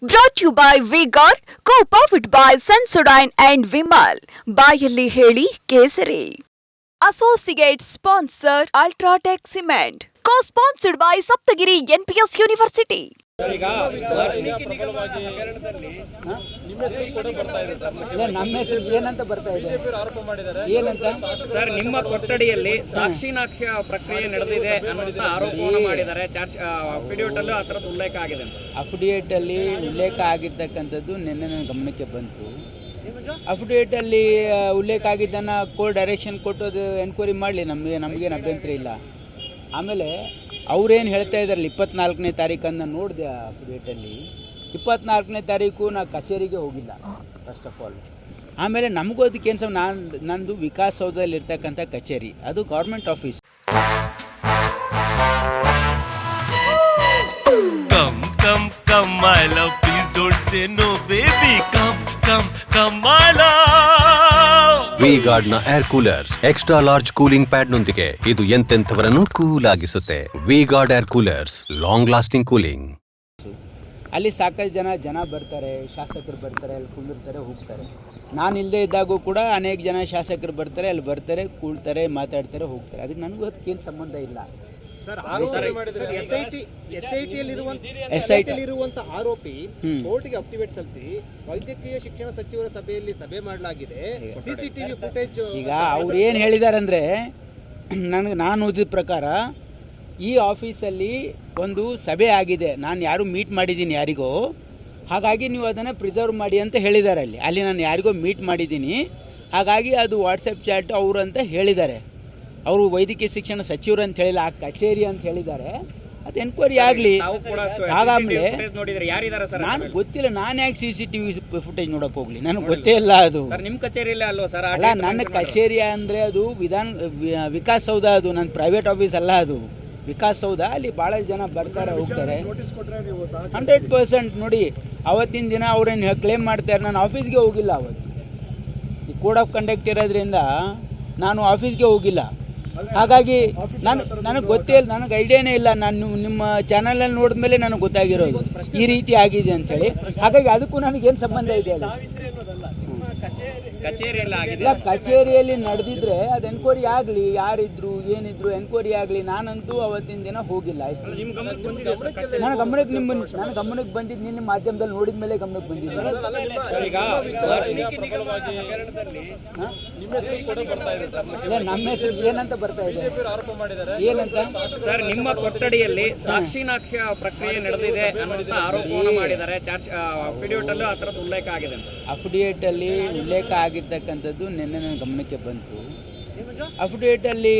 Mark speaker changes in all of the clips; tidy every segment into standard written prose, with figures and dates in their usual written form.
Speaker 1: Brought to you by V-Guard, co-powered by Sensodyne and Vimal. ಬಾಯಲ್ಲಿ ಹೇಳಿ ಕೇಸರಿ. Associate sponsor Ultratech Cement. Co-sponsored by Saptagiri NPS University.
Speaker 2: ನಮ್ಮ ಹೆಸರು ಏನಂತ ಬರ್ತಾ ಇದೆ ಏನಂತ
Speaker 3: ಸರ್ ನಿಮ್ಮ ಕೊಠಡಿಯಲ್ಲಿ ಸಾಕ್ಷಿನಾಕ್ಷ ಪ್ರಕ್ರಿಯೆ ನಡೆದಿದೆ ಅನ್ನುವಂತ ಆರೋಪವನ್ನು ಮಾಡಿದ್ದಾರೆ. ಅಫಿಡೇವಿಟ್ ಅಲ್ಲೂ ಆ ಥರದ್ದು ಉಲ್ಲೇಖ ಆಗಿದೆ.
Speaker 2: ಅಫಿಡೇವಿಟ್ ಅಲ್ಲಿ ಉಲ್ಲೇಖ ಆಗಿರ್ತಕ್ಕಂಥದ್ದು ನಿನ್ನೆ ನನ್ನ ಗಮನಕ್ಕೆ ಬಂತು. ಅಫಿಡೇವಿಟ್ ಅಲ್ಲಿ ಉಲ್ಲೇಖ ಆಗಿದ್ದನ್ನು ಕೋರ್ಟ್ ಡೈರೆಕ್ಷನ್ ಕೊಟ್ಟು ಅದು ಎನ್ಕ್ವೈರಿ ಮಾಡಲಿ, ನಮಗೇನು ಅಭ್ಯಂತರ ಇಲ್ಲ. ಆಮೇಲೆ ಅವ್ರೇನು ಹೇಳ್ತಾ ಇದ್ದಾರಲ್ಲ 24ನೇ ತಾರೀಕನ್ನು ನೋಡಿದೆ ಅಫಿಡೇವಿಟಲ್ಲಿ. 24ನೇ ತಾರೀಕು ನಾ ಕಚೇರಿಗೆ ಹೋಗಿಲ್ಲ ಫಸ್ಟ್ ಆಫ್ ಆಲ್. ಆಮೇಲೆ ನಮಗೂ ಅದಕ್ಕೇನು ನಂದು ವಿಕಾಸಸೌಧದಲ್ಲಿರ್ತಕ್ಕಂಥ ಕಚೇರಿ, ಅದು government office.
Speaker 4: Come my love, please don't say no baby, come my love.
Speaker 5: V-Guard ನ air coolers extra large cooling pad ನೊಂದಿಗೆ ಇದು ಎಂತೆಂಥವರನ್ನು ಕೂಲ್ ಆಗಿಸುತ್ತೆ. V-Guard air coolers, long lasting cooling.
Speaker 2: ಅಲ್ಲಿ ಸಾಕಷ್ಟು ಜನ ಬರ್ತಾರೆ, ಶಾಸಕರು ಬರ್ತಾರೆ, ಅಲ್ಲಿ ಕುಂದಿರ್ತಾರೆ, ಹೋಗ್ತಾರೆ. ನಾನು ಇಲ್ಲದೆ ಇದ್ದಾಗೂ ಕೂಡ ಅನೇಕ ಜನ ಶಾಸಕರು ಬರ್ತಾರೆ, ಅಲ್ಲಿ ಬರ್ತಾರೆ, ಕೂಳ್ತಾರೆ, ಮಾತಾಡ್ತಾರೆ, ಹೋಗ್ತಾರೆ. ಅದಕ್ಕೆ ನನಗೂ ಅದಕ್ಕೇನು ಸಂಬಂಧ ಇಲ್ಲ.
Speaker 6: ಇರುವಂತ ಆರೋಪಿ ಕೋರ್ಟ್ಗೆ ಅಫಿಡೇವಿಟ್ ಸಲ್ಲಿಸಿ ವೈದ್ಯಕೀಯ ಶಿಕ್ಷಣ ಸಚಿವರ ಸಭೆಯಲ್ಲಿ ಸಭೆ ಮಾಡಲಾಗಿದೆ. ಸಿಸಿಟಿವಿ ಫುಟೇಜ್
Speaker 2: ಈಗ ಅವ್ರು ಏನು ಹೇಳಿದಾರಂದ್ರೆ, ನಾನು ಓದಿದ ಪ್ರಕಾರ ಈ ಆಫೀಸಲ್ಲಿ ಒಂದು ಸಭೆ ಆಗಿದೆ, ನಾನು ಯಾರು ಮೀಟ್ ಮಾಡಿದ್ದೀನಿ ಯಾರಿಗೋ, ಹಾಗಾಗಿ ನೀವು ಅದನ್ನು ಪ್ರಿಸರ್ವ್ ಮಾಡಿ ಅಂತ ಹೇಳಿದ್ದಾರೆ. ಅಲ್ಲಿ ನಾನು ಯಾರಿಗೋ ಮೀಟ್ ಮಾಡಿದ್ದೀನಿ, ಹಾಗಾಗಿ ಅದು ವಾಟ್ಸಪ್ ಚಾಟ್ ಅವರು ಅಂತ ಹೇಳಿದ್ದಾರೆ. ಅವರು ವೈದ್ಯಕೀಯ ಶಿಕ್ಷಣ ಸಚಿವರು ಅಂತ ಹೇಳಿಲ್ಲ, ಆ ಕಚೇರಿ ಅಂತ ಹೇಳಿದ್ದಾರೆ. ಅದು ಎನ್ಕ್ವೈರಿ ಆಗಲಿ. ಆಗಾಮಲೆ ನಾನು ಗೊತ್ತಿಲ್ಲ, ನಾನು ಯಾಕೆ CCTV ಫುಟೇಜ್ ನೋಡೋಕೆ ಹೋಗಲಿ, ನನಗೆ ಗೊತ್ತೇ ಇಲ್ಲ. ಅದು
Speaker 3: ನಿಮ್ಮ ಕಚೇರಿಯಲ್ಲೇ ಅಲ್ವಾ ಸರ್?
Speaker 2: ಅಲ್ಲ, ನನ್ನ ಕಚೇರಿ ಅಂದರೆ ಅದು ವಿಕಾಸಸೌಧ, ಅದು ನನ್ನ ಪ್ರೈವೇಟ್ ಆಫೀಸ್ ಅಲ್ಲ, ಅದು ವಿಕಾಸಸೌಧ. ಅಲ್ಲಿ ಭಾಳ ಜನ ಬರ್ತಾರೆ, ಹೋಗ್ತಾರೆ. 100% ನೋಡಿ, ಅವತ್ತಿನ ದಿನ ಅವ್ರೇನು ಕ್ಲೇಮ್ ಮಾಡ್ತಾರೆ, ನಾನು ಆಫೀಸ್ಗೆ ಹೋಗಿಲ್ಲ ಅವತ್ತು. ಈ ಕೋಡ್ ಆಫ್ ಕಂಡಕ್ಟ್ ಇರೋದ್ರಿಂದ ನಾನು ಆಫೀಸ್ಗೆ ಹೋಗಿಲ್ಲ. ಹಾಗಾಗಿ ನನಗೆ ಗೊತ್ತೇ ಇಲ್ಲ, ನನಗೆ ಐಡಿಯಾನೇ ಇಲ್ಲ. ನಾನು ನಿಮ್ಮ ಚಾನಲಲ್ಲಿ ನೋಡಿದ್ಮೇಲೆ ನನಗೆ ಗೊತ್ತಾಗಿರೋದು ಈ ರೀತಿ ಆಗಿದೆ ಅಂಥೇಳಿ. ಹಾಗಾಗಿ ಅದಕ್ಕೂ ನನಗೇನು ಸಂಬಂಧ ಇದೆ? ಇಲ್ಲ, ಕಚೇರಿಯಲ್ಲಿ ನಡೆದಿದ್ರೆ ಅದು ಎನ್ಕ್ವೈರಿ ಆಗಲಿ, ಯಾರಿದ್ರು ಏನಿದ್ರು ಎನ್ಕ್ವೈರಿ ಆಗಲಿ. ನಾನಂತೂ ಅವತ್ತಿನ ದಿನ ಹೋಗಿಲ್ಲ. ನನ್ನ ಗಮನಕ್ಕೆ ಬಂದಿದ್ದು ನಿನ್ನೆ ಮಾಧ್ಯಮದಲ್ಲಿ ನೋಡಿದ ಮೇಲೆ ಗಮನಕ್ಕೆ ಬಂದಿದ್ದು. ನಮ್ಮ ಹೆಸರು ಏನಂತ ಬರ್ತಾ ಇದೆ ಏನಂತ
Speaker 3: ಸರ್ ನಿಮ್ಮ ಕೊಠಡಿಯಲ್ಲಿ ಸಾಕ್ಷಿನಾಕ್ಷ ಪ್ರಕ್ರಿಯೆ ನಡೆದಿದೆ ಅನ್ನುವಂತ ಆರೋಪವನ್ನು ಮಾಡಿದ್ದಾರೆ. ಅಫಿಡೇವಿಟ್ ಅಲ್ಲೂ ಆ ಥರದ್ದು ಉಲ್ಲೇಖ ಆಗಿದೆ.
Speaker 2: ಅಫಿಡೇವಿಟ್ ಅಲ್ಲಿ ಉಲ್ಲೇಖ ಆಗಿರ್ತಕ್ಕಂಥದ್ದು ನಿನ್ನೆ ನನ್ನ ಗಮನಕ್ಕೆ ಬಂತು. ಅಫಿಡೇವಿಟ್ ಅಲ್ಲಿ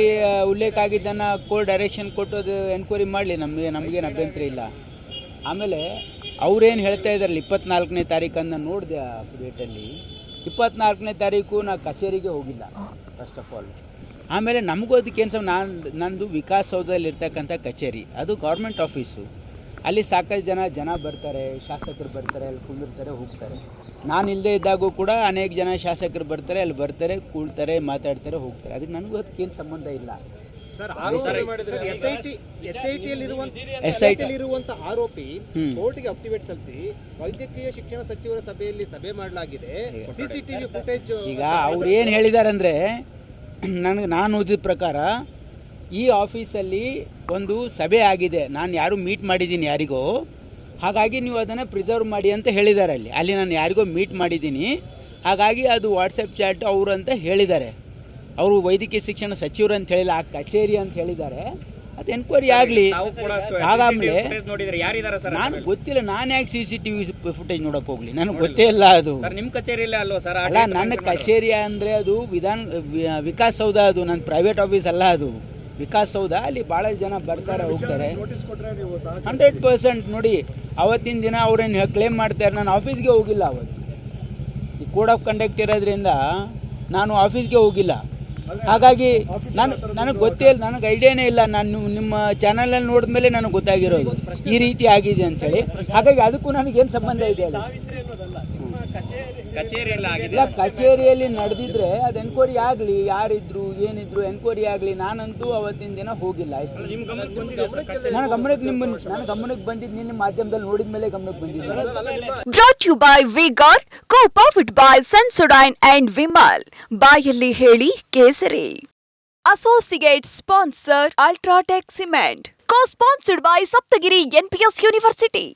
Speaker 2: ಉಲ್ಲೇಖ ಆಗಿದ್ದನ್ನು ಕೋರ್ಟ್ ಡೈರೆಕ್ಷನ್ ಕೊಟ್ಟು ಅದು ಎನ್ಕ್ವೈರಿ ಮಾಡಲಿ, ನಮಗೇನು ಅಭ್ಯಂತರ ಇಲ್ಲ. ಆಮೇಲೆ ಅವ್ರೇನು ಹೇಳ್ತಾ ಇದ್ದಾರಲ್ಲ 24ನೇ ತಾರೀಕನ್ನು ನೋಡಿದೆ ಅಫಿಡೇವಿಟಲ್ಲಿ. 24ನೇ ತಾರೀಕು ನಾ ಕಚೇರಿಗೆ ಹೋಗಿಲ್ಲ ಫಸ್ಟ್ ಆಫ್ ಆಲ್. ಆಮೇಲೆ ನಮಗೂ ಅದಕ್ಕೇನು ನಂದು ವಿಕಾಸಸೌಧದಲ್ಲಿರ್ತಕ್ಕಂಥ ಕಚೇರಿ, ಅದು ಗೌರ್ಮೆಂಟ್ ಆಫೀಸು. ಅಲ್ಲಿ ಸಾಕಷ್ಟು ಜನ ಬರ್ತಾರೆ, ಶಾಸಕರು ಬರ್ತಾರೆ, ಅಲ್ಲಿ ಕುಂದಿರ್ತಾರೆ, ಹೋಗ್ತಾರೆ. ನಾನು ಇಲ್ಲದೆ ಇದ್ದಾಗೂ ಕೂಡ ಅನೇಕ ಜನ ಶಾಸಕರು ಬರ್ತಾರೆ, ಅಲ್ಲಿ ಬರ್ತಾರೆ, ಕೂಳ್ತಾರೆ, ಮಾತಾಡ್ತಾರೆ, ಹೋಗ್ತಾರೆ. ಅದಕ್ಕೆ ನನಗೂ ಅದಕ್ಕೇನು ಸಂಬಂಧ ಇಲ್ಲ.
Speaker 6: ಇರುವಂತ ಆರೋಪಿ ಕೋರ್ಟ್ಗೆ ಅಫಿಡೇವಿಟ್ ಸಲ್ಲಿಸಿ ವೈದ್ಯಕೀಯ ಶಿಕ್ಷಣ ಸಚಿವರ ಸಭೆಯಲ್ಲಿ ಸಭೆ ಮಾಡಲಾಗಿದೆ. ಸಿಸಿಟಿವಿ ಫುಟೇಜ್
Speaker 2: ಈಗ ಅವ್ರು ಏನು ಹೇಳಿದಾರಂದ್ರೆ, ನಾನು ಓದಿದ ಪ್ರಕಾರ ಈ ಆಫೀಸಲ್ಲಿ ಒಂದು ಸಭೆ ಆಗಿದೆ, ನಾನು ಯಾರು ಮೀಟ್ ಮಾಡಿದ್ದೀನಿ ಯಾರಿಗೋ, ಹಾಗಾಗಿ ನೀವು ಅದನ್ನು ಪ್ರಿಸರ್ವ್ ಮಾಡಿ ಅಂತ ಹೇಳಿದ್ದಾರೆ. ಅಲ್ಲಿ ನಾನು ಯಾರಿಗೋ ಮೀಟ್ ಮಾಡಿದ್ದೀನಿ, ಹಾಗಾಗಿ ಅದು ವಾಟ್ಸಪ್ ಚಾಟ್ ಅವರು ಅಂತ ಹೇಳಿದ್ದಾರೆ. ಅವರು ವೈದ್ಯಕೀಯ ಶಿಕ್ಷಣ ಸಚಿವರು ಅಂತ ಹೇಳಿಲ್ಲ, ಆ ಕಚೇರಿ ಅಂತ ಹೇಳಿದ್ದಾರೆ. ಅದು ಎನ್ಕ್ವೈರಿ ಆಗಲಿ. ಆಗಾಮಲೆ ನಾನು ಗೊತ್ತಿಲ್ಲ, ನಾನು ಯಾಕೆ CCTV ಫುಟೇಜ್ ನೋಡೋಕೆ ಹೋಗಲಿ, ನನಗೆ ಗೊತ್ತೇ ಇಲ್ಲ. ಅದು
Speaker 3: ನಿಮ್ಮ ಕಚೇರಿಯಲ್ಲೇ ಅಲ್ವಾ ಸರ್?
Speaker 2: ಅಲ್ಲ, ನನ್ನ ಕಚೇರಿ ಅಂದರೆ ಅದು ವಿಕಾಸಸೌಧ, ಅದು ನನ್ನ ಪ್ರೈವೇಟ್ ಆಫೀಸ್ ಅಲ್ಲ, ಅದು ವಿಕಾಸಸೌಧ. ಅಲ್ಲಿ ಭಾಳ ಜನ ಬರ್ತಾರೆ, ಹೋಗ್ತಾರೆ. 100% ನೋಡಿ, ಅವತ್ತಿನ ದಿನ ಅವ್ರೇನು ಕ್ಲೇಮ್ ಮಾಡ್ತಾರೆ, ನಾನು ಆಫೀಸ್ಗೆ ಹೋಗಿಲ್ಲ ಅವತ್ತು. ಈ ಕೋಡ್ ಆಫ್ ಕಂಡಕ್ಟ್ ಇರೋದ್ರಿಂದ ನಾನು ಆಫೀಸ್ಗೆ ಹೋಗಿಲ್ಲ. ಹಾಗಾಗಿ ನನಗೆ ಗೊತ್ತೇ ಇಲ್ಲ, ನನಗೆ ಐಡಿಯಾನೇ ಇಲ್ಲ. ನಾನು ನಿಮ್ಮ ಚಾನಲಲ್ಲಿ ನೋಡಿದ್ಮೇಲೆ ನನಗೆ ಗೊತ್ತಾಗಿರೋದು ಈ ರೀತಿ ಆಗಿದೆ ಅಂಥೇಳಿ. ಹಾಗಾಗಿ ಅದಕ್ಕೂ ನನಗೇನು ಸಂಬಂಧ ಇದೆ?
Speaker 3: ಕಚೇರಿಯಲ್ಲಿ ಆಗಿದೆ
Speaker 2: ಇಲ್ಲ ಕಚೇರಿಯಲ್ಲಿ ನಡೆದಿದ್ರೆ ಅದು ಎನ್ಕ್ವೈರಿ ಆಗಲಿ, ಯಾರಿದ್ರು ಏನಿದ್ರು ಎನ್ಕ್ವೈರಿ ಆಗಲಿ. ನಾನಂತೂ ಅವತ್ತಿನ ದಿನ ಹೋಗಿಲ್ಲ.
Speaker 3: ನಿಮ್ ಗಮನಕ್ಕೆ ಬಂದಿದೆ ಸರ್ ಕಚೇರಿ?
Speaker 2: ನನ್ನ ಗಮನಕ್ಕೆ ಬಂದಿದ್ದು ನಿನ್ನೆ ಮಾಧ್ಯಮದಲ್ಲಿ ನೋಡಿದ ಮೇಲೆ ಗಮನಕ್ಕೆ ಬಂದಿದ್ದು.
Speaker 1: Brought to you by Vigor, co-powered by Sensodyne and Vimal. ಬಾಯಲ್ಲಿ ಹೇಳಿ ಕೇಸರಿ. Associate sponsor Ultratech Cement. Co-sponsored by Saptagiri NPS University.